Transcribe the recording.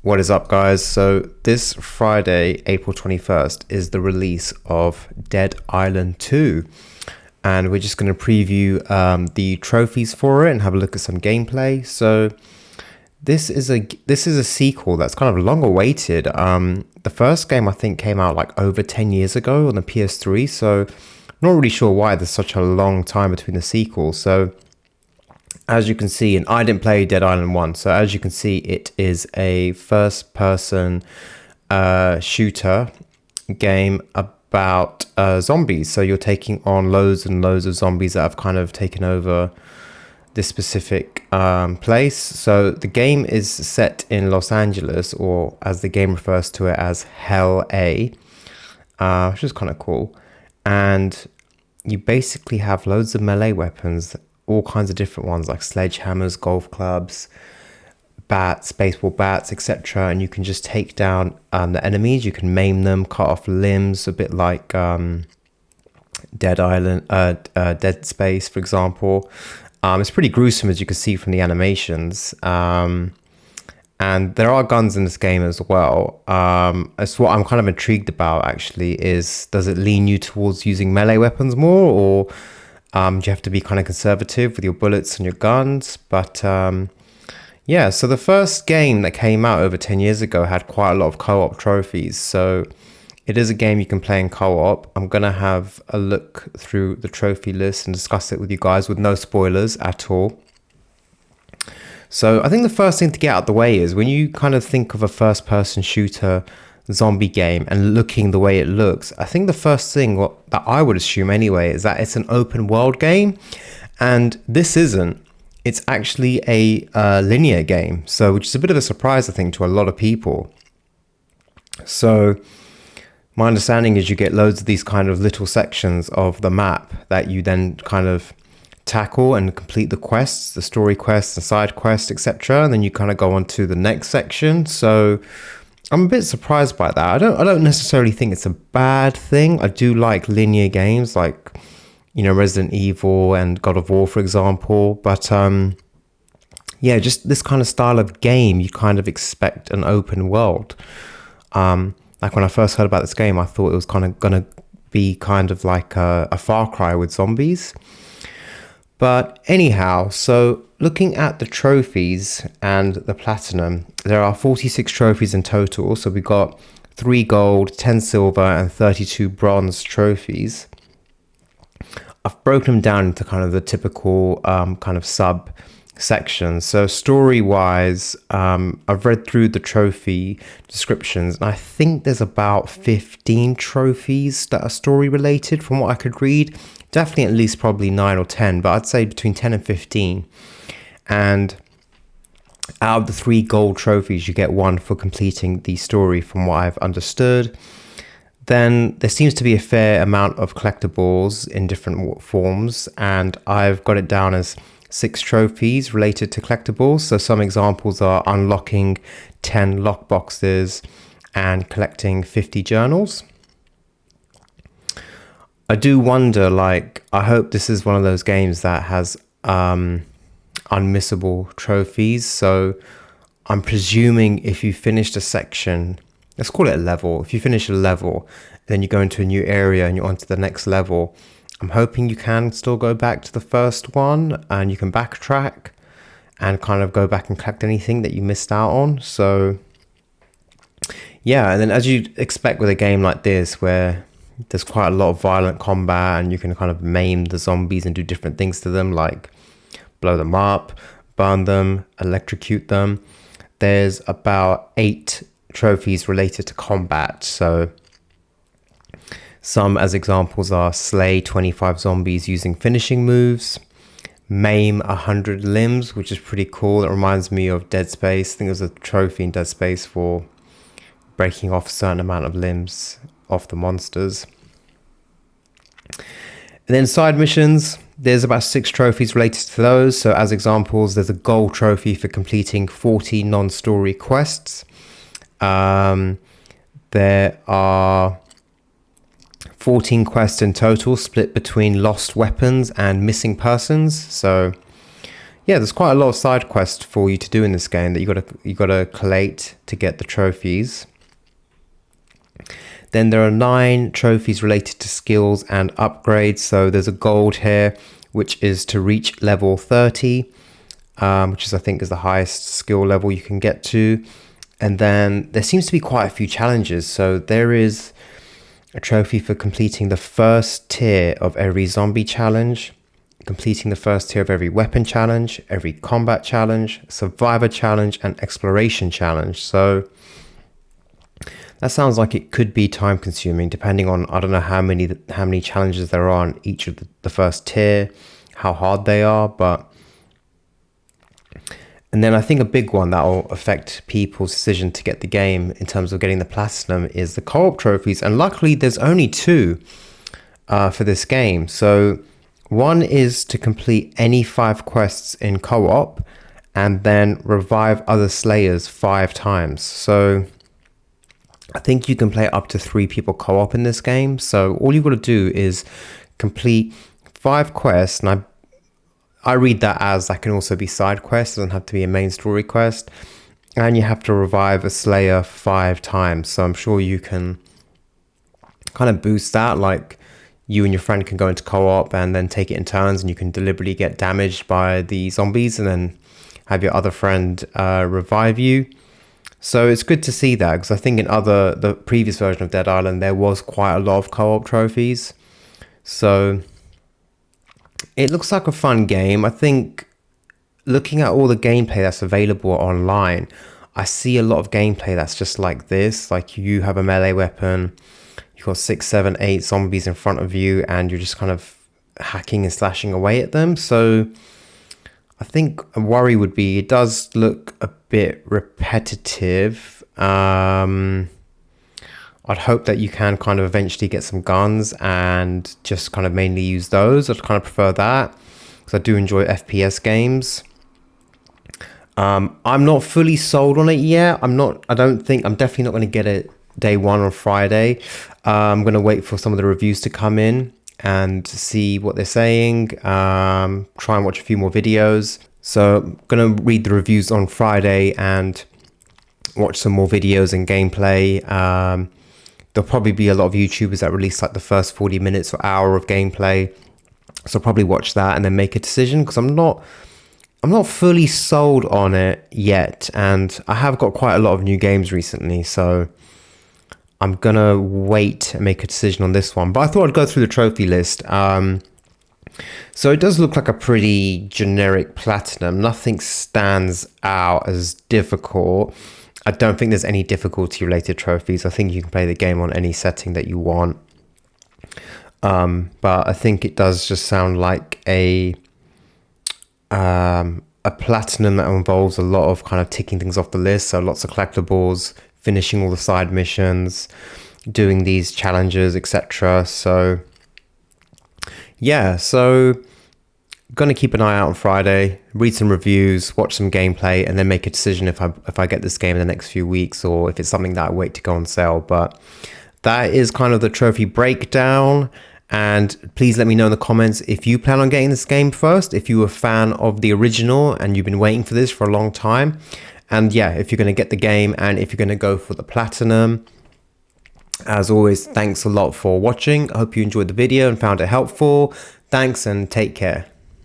What is up, guys? So this Friday, April 21st, is the release of Dead Island 2. And we're just going to preview the trophies for it and have a look at some gameplay. So this is a sequel that's kind of long awaited. The first game I think came out like over 10 years ago on the PS3. So not really sure why there's such a long time between the sequels. So as you can see, and I didn't play Dead Island 1, so as you can see, it is a first-person shooter game about zombies. So you're taking on loads and loads of zombies that have kind of taken over this specific place. So the game is set in Los Angeles, or as the game refers to it as Hell A, which is kind of cool. And you basically have loads of melee weapons, all kinds of different ones like sledgehammers, golf clubs, bats, baseball bats, etc. And you can just take down the enemies. You can maim them, cut off limbs, a bit like Dead Space, for example. It's pretty gruesome, as you can see from the animations. And there are guns in this game as well. That's what I'm kind of intrigued about, actually, is does it lean you towards using melee weapons more, or do you have to be kind of conservative with your bullets and your guns? But yeah, so the first game that came out over 10 years ago had quite a lot of co-op trophies. So it is a game you can play in co-op. I'm going to have a look through the trophy list and discuss it with you guys with no spoilers at all. So I think the first thing to get out of the way is when you kind of think of a first-person shooter zombie game and looking the way it looks, I think the first thing that I would assume anyway is that it's an open world game, and this isn't. It's actually a linear game, so which is a bit of a surprise, I think, to a lot of people. So my understanding is you get loads of these kind of little sections of the map that you then kind of tackle and complete the quests, the story quests, the side quests, etc. And then you kind of go on to the next section. So I'm a bit surprised by that. I don't necessarily think it's a bad thing. I do like linear games like, you know, Resident Evil and God of War, for example. But yeah, just this kind of style of game, you kind of expect an open world. Like when I first heard about this game, I thought it was kind of going to be kind of like a Far Cry with zombies. But anyhow, so looking at the trophies and the platinum, there are 46 trophies in total. So we got 3 gold, 10 silver, and 32 bronze trophies. I've broken them down into kind of the typical kind of sub sections. So story-wise, I've read through the trophy descriptions, and I think there's about 15 trophies that are story-related from what I could read. Definitely at least probably 9 or 10, but I'd say between 10 and 15. And out of the 3 gold trophies, you get 1 for completing the story, from what I've understood. Then there seems to be a fair amount of collectibles in different forms, and I've got it down as 6 trophies related to collectibles. So some examples are unlocking 10 lockboxes and collecting 50 journals. I do wonder, like, I hope this is one of those games that has unmissable trophies. So I'm presuming if you finished a section, let's call it a level, if you finish a level, then you go into a new area and you're on to the next level, I'm hoping you can still go back to the first one and you can backtrack and kind of go back and collect anything that you missed out on. So yeah, and then as you'd expect with a game like this, where there's quite a lot of violent combat and you can kind of maim the zombies and do different things to them, like blow them up, burn them, electrocute them. There's about 8 trophies related to combat. So some as examples are slay 25 zombies using finishing moves, maim 100 limbs, which is pretty cool. It reminds me of Dead Space. I think there's a trophy in Dead Space for breaking off a certain amount of limbs off the monsters. And then side missions, there's about 6 trophies related to those. So as examples, there's a gold trophy for completing 40 non-story quests. There are 14 quests in total, split between lost weapons and missing persons. So yeah, there's quite a lot of side quests for you to do in this game that you gotta collate to get the trophies. Then there are 9 trophies related to skills and upgrades. So there's a gold here, which is to reach level 30, which is I think is the highest skill level you can get to. And then there seems to be quite a few challenges. So there is a trophy for completing the first tier of every zombie challenge, completing the first tier of every weapon challenge, every combat challenge, survivor challenge, and exploration challenge. So that sounds like it could be time consuming depending on, I don't know how many challenges there are on each of the first tier, how hard they are, but and then I think a big one that will affect people's decision to get the game in terms of getting the platinum is the co-op trophies. And luckily there's only 2 for this game. So one is to complete any 5 quests in co-op and then revive other slayers 5 times. So I think you can play up to 3 people co-op in this game. So all you've got to do is complete 5 quests, and I read that as that can also be side quests. It doesn't have to be a main story quest. And you have to revive a slayer 5 times. So I'm sure you can kind of boost that. Like you and your friend can go into co-op and then take it in turns, and you can deliberately get damaged by the zombies and then have your other friend revive you. So it's good to see that, because I think in the previous version of Dead Island, there was quite a lot of co-op trophies. So it looks like a fun game. I think looking at all the gameplay that's available online, I see a lot of gameplay that's just like this. Like you have a melee weapon, you've got 6, 7, 8 zombies in front of you, and you're just kind of hacking and slashing away at them. So I think a worry would be it does look a bit repetitive. I'd hope that you can kind of eventually get some guns and just kind of mainly use those. I'd kind of prefer that because I do enjoy FPS games. I'm not fully sold on it yet. I'm definitely not going to get it day one on Friday. I'm going to wait for some of the reviews to come in and see what they're saying. Try and watch a few more videos. So I'm going to read the reviews on Friday and watch some more videos and gameplay. There'll probably be a lot of YouTubers that release like the first 40 minutes or hour of gameplay. So I'll probably watch that and then make a decision, because I'm not fully sold on it yet. And I have got quite a lot of new games recently, so I'm gonna wait and make a decision on this one. But I thought I'd go through the trophy list. So it does look like a pretty generic platinum. Nothing stands out as difficult. I don't think there's any difficulty related trophies. I think you can play the game on any setting that you want. But I think it does just sound like a platinum that involves a lot of kind of ticking things off the list. So lots of collectibles, finishing all the side missions, doing these challenges, etc. So yeah, so gonna keep an eye out on Friday, read some reviews, watch some gameplay, and then make a decision if I get this game in the next few weeks, or if it's something that I wait to go on sale. But that is kind of the trophy breakdown. And please let me know in the comments if you plan on getting this game first, if you're a fan of the original and you've been waiting for this for a long time. And yeah, if you're going to get the game and if you're going to go for the platinum. As always, thanks a lot for watching. I hope you enjoyed the video and found it helpful. Thanks and take care.